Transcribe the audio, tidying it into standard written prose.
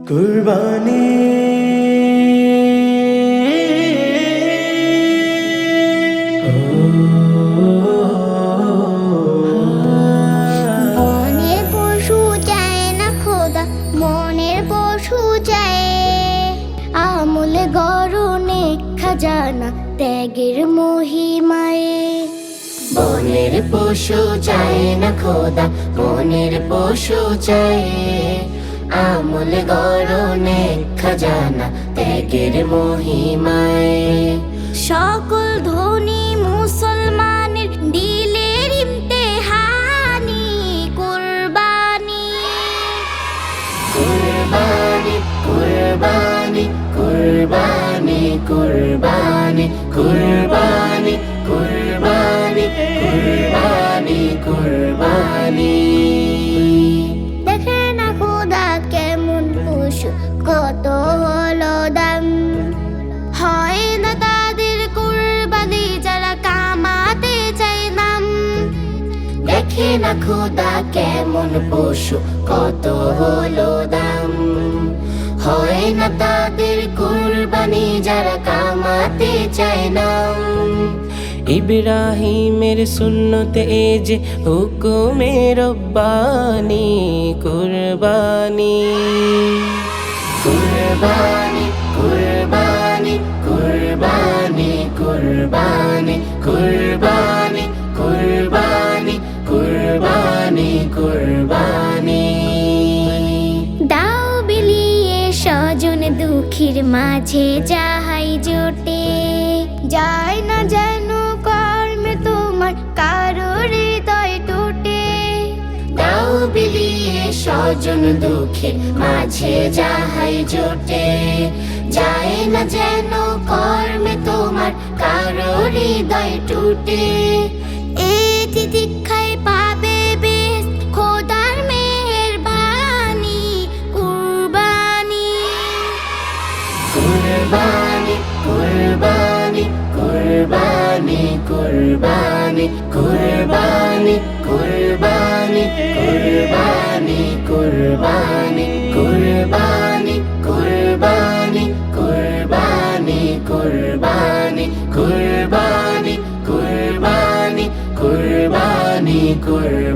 কুরবানি বনের পশু চায় না খোদা, মনের পশু চায় আমূল গরনে খাজানা ত্যাগের মহিমায়। বনের পশু চায় না খোদা, বনের পশু চায় আমূল গরনে খাজানা ত্যাগের মহিমায়। সকল ধনী মুসলমানের দিলের ইমতেহানি কুরবানি। কুরবানি কুরবানি কুরবানি কুরবানি কুরবানি কুরবানি কুরবানি কুরবানি। দেখে না খোদা কেমন পশু, কত হলো দাম, হয় না তাদের কুরবানি যারা কামাতে চায় নাম। দেখে না খোদা কেমন পশু, কত হলো দাম, হয় না তাদের কুরবানি যারা কামাতে চায় না। ইব্রাহিমের সুন্নতে এ যে হুকুমে রব্বানি কুরবানি কুরবানি কুরবানি কুরবানি কুরবানি কুরবানি কুরবানি কুরবানি কুরবানি। দাও বিলিয়ে স্বজন দুঃখীর মাঝে যাহাই জোটে, যায় না যেন কর্মে তোমার কারো হৃদয় টুটে। দাও বিলিয়ে স্বজন দুঃখের মাঝে যাহাই জোটে, যায় না যেন কর্মে তোমার কারো হৃদয় টুটে। এই তিতিক্ষায় পাবে বেশ খোদার মেহেরবানি কুরবানি। কুরবানি কুরবানি কুরবানি কুরবানি কুরবানি কুরবানি কুরবানি কুরবানি কুরবানি কুরবানি কুরবানি কুরবানি কুরবানি কুরবানি কুরবানি কুরবানি।